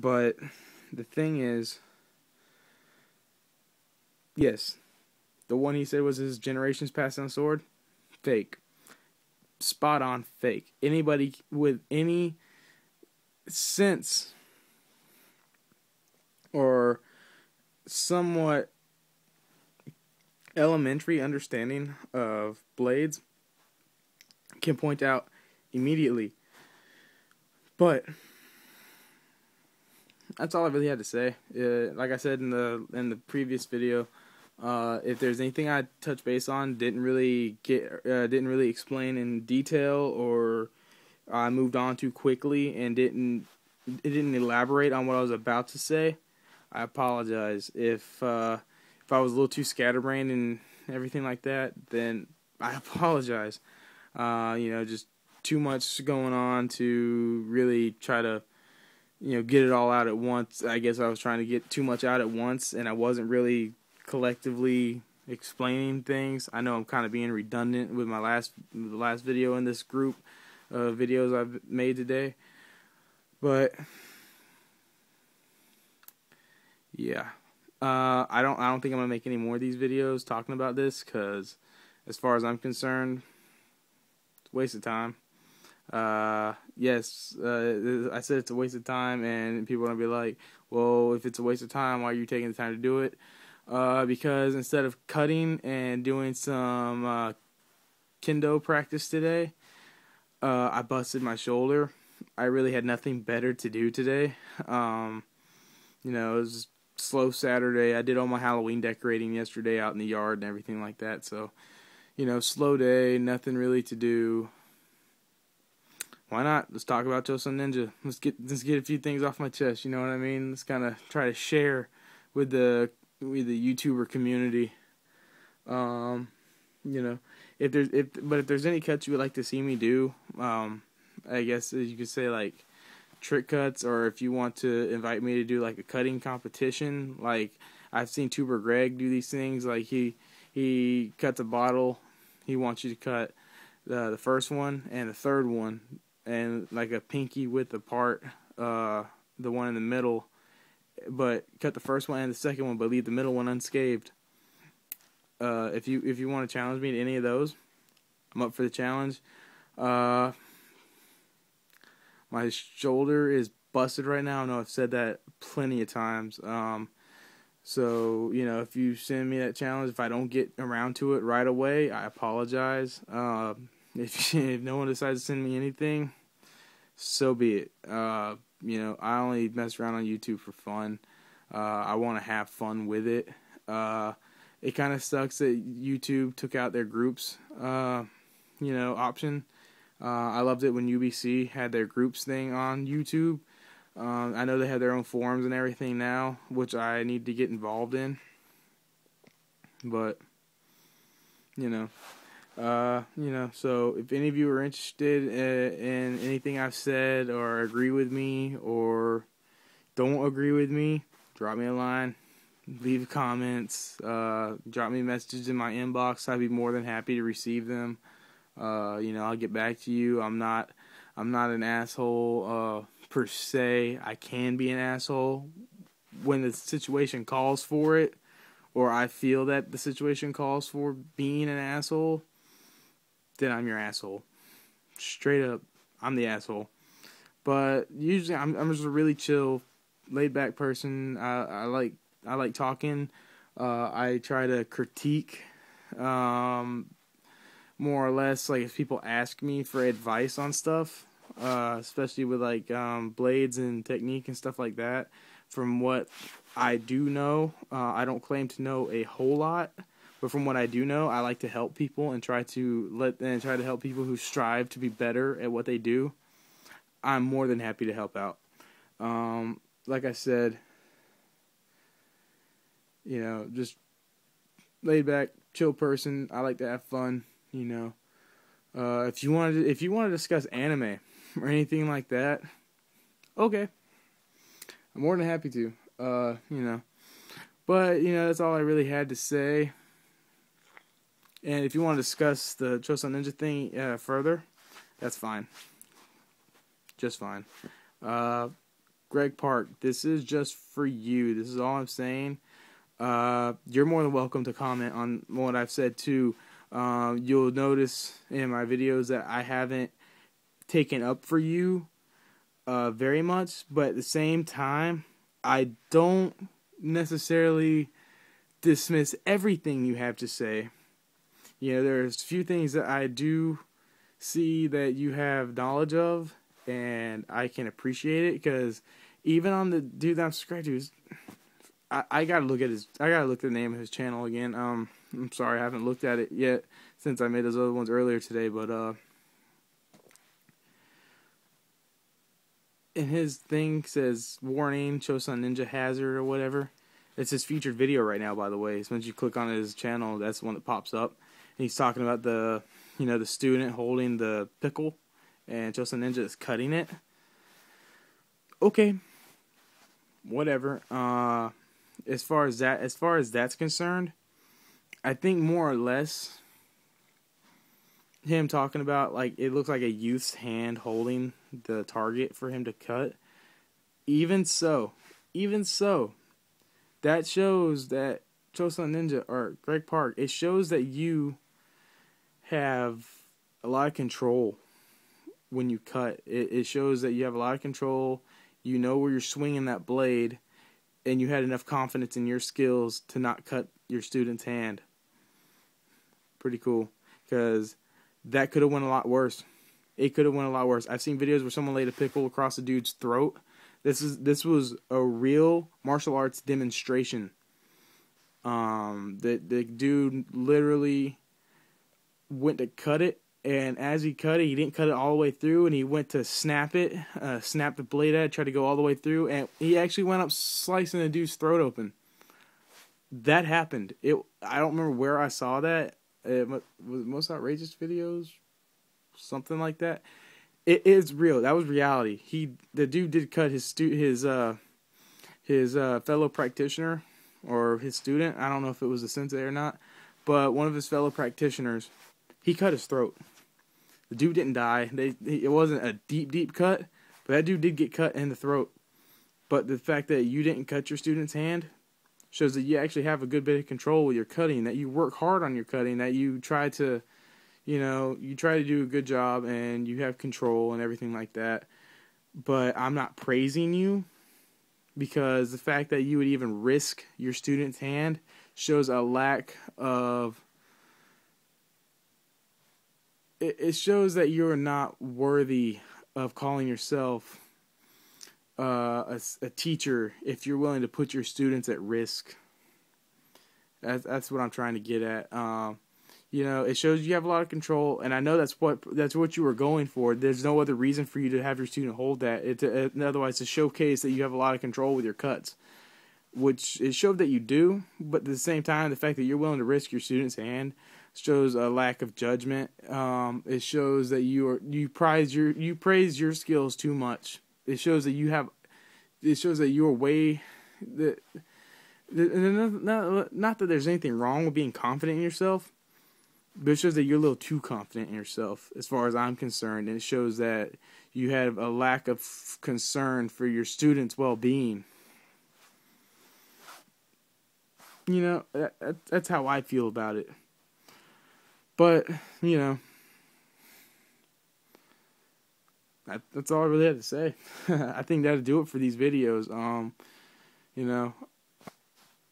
But the thing is, yes, the one he said was his generations passed down sword, fake. Spot on fake. Anybody with any sense or somewhat elementary understanding of blades can point out immediately. But that's all I really had to say. Like I said in the previous video, if there's anything I touched base on, didn't really explain in detail, or I moved on too quickly and didn't elaborate on what I was about to say, I apologize. If I was a little too scatterbrained and everything like that, then I apologize. Just too much going on to really try to, get it all out at once. I guess I was trying to get too much out at once, and I wasn't really collectively explaining things. I know I'm kind of being redundant with the last video in this group of videos I've made today, but yeah, I don't think I'm gonna make any more of these videos talking about this, because as far as I'm concerned, it's a waste of time. Yes, I said it's a waste of time, and people are gonna be like, well, if it's a waste of time, why are you taking the time to do it? Because instead of cutting and doing some kendo practice today, I busted my shoulder. I really had nothing better to do today. It was a slow Saturday. I did all my Halloween decorating yesterday out in the yard and everything like that. So, slow day, nothing really to do. Why not? Let's talk about Chosunninja. Let's get a few things off my chest. You know what I mean? Let's kind of try to share with the YouTuber community. If there's any cuts you would like to see me do, I guess you could say like trick cuts, or if you want to invite me to do like a cutting competition, like I've seen Tuber Greg do these things. Like he cuts a bottle, he wants you to cut the first one and the third one, and like a pinky width apart, the one in the middle, but cut the first one and the second one, but leave the middle one unscathed. If you want to challenge me to any of those, I'm up for the challenge. My shoulder is busted right now. I know I've said that plenty of times. So, if you send me that challenge, if I don't get around to it right away, I apologize. If no one decides to send me anything, so be it. I only mess around on YouTube for fun. I want to have fun with it. It kind of sucks that YouTube took out their groups, option. I loved it when UBC had their groups thing on YouTube. I know they have their own forums and everything now, which I need to get involved in. But, so if any of you are interested in anything I've said, or agree with me, or don't agree with me, drop me a line, leave comments, drop me messages in my inbox. I'd be more than happy to receive them. I'll get back to you. I'm not an asshole per se. I can be an asshole when the situation calls for it, or I feel that the situation calls for being an asshole. Then I'm your asshole. Straight up, I'm the asshole. But usually I'm just a really chill, laid back person. I like talking. I try to critique, more or less, like if people ask me for advice on stuff, especially with like blades and technique and stuff like that. From what I do know, I don't claim to know a whole lot, but from what I do know, I like to help people and try to help people who strive to be better at what they do. I'm more than happy to help out. Like I said, just laid back, chill person. I like to have fun. If you want to discuss anime or anything like that, okay, I'm more than happy to. But that's all I really had to say. And if you want to discuss the Chosunninja thing further, that's fine, just fine. Greg Park, this is just for you. This is all I'm saying. You're more than welcome to comment on what I've said too. You'll notice in my videos that I haven't taken up for you very much, but at the same time, I don't necessarily dismiss everything you have to say. You know, there's a few things that I do see that you have knowledge of, and I can appreciate it, because even on the dude that I'm subscribed to, I gotta look at the name of his channel again. I'm sorry, I haven't looked at it yet since I made those other ones earlier today, but and his thing says warning, Chosunninja hazard or whatever. It's his featured video right now, by the way. So once you click on his channel, that's the one that pops up. And he's talking about the student holding the pickle, and Chosunninja is cutting it. Okay, whatever. As far as that's concerned, I think more or less him talking about, like, it looks like a youth's hand holding the target for him to cut. Even so, that shows that Chosunninja or Greg Park, it shows that you have a lot of control when you cut. It shows that you have a lot of control. You know where you're swinging that blade, and you had enough confidence in your skills to not cut your student's hand. Pretty cool, because that could have went a lot worse. It could have went a lot worse. I've seen videos where someone laid a pickle across a dude's throat. This was a real martial arts demonstration. The dude literally went to cut it, and as he cut it, he didn't cut it all the way through, and he went to snap it, snap the blade at it, tried to go all the way through, and he actually wound up slicing the dude's throat open. That happened. I don't remember where I saw that. It was Most Outrageous Videos, something like that. It is real. That was reality. The dude did cut his fellow practitioner or his student. I don't know if it was a sensei or not, but one of his fellow practitioners, he cut his throat. The dude didn't die. It wasn't a deep cut, but that dude did get cut in the throat. But the fact that you didn't cut your student's hand shows that you actually have a good bit of control with your cutting, that you work hard on your cutting, that you try to do a good job, and you have control and everything like that. But I'm not praising you, because the fact that you would even risk your student's hand shows a lack of... It shows that you're not worthy of calling yourself a teacher if you're willing to put your students at risk. That's what I'm trying to get at. It shows you have a lot of control, and I know that's what you were going for. There's no other reason for you to have your student hold that. Otherwise, to showcase that you have a lot of control with your cuts, which it showed that you do. But at the same time, the fact that you're willing to risk your student's hand shows a lack of judgment. It shows that you praise your skills too much. It shows that you're way that. Not that there's anything wrong with being confident in yourself, but it shows that you're a little too confident in yourself, as far as I'm concerned, and it shows that you have a lack of concern for your students' well-being. That's how I feel about it. But, that's all I really have to say. I think that'll do it for these videos.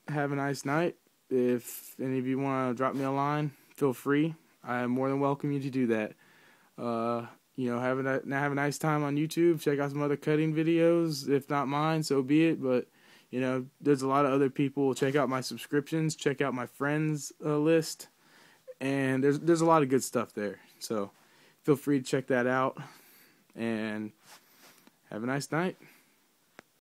Have a nice night. If any of you want to drop me a line, feel free. I am more than welcome you to do that. Have a nice time on YouTube. Check out some other cutting videos. If not mine, so be it. But, there's a lot of other people. Check out my subscriptions. Check out my friends list. And there's a lot of good stuff there. So feel free to check that out. And have a nice night.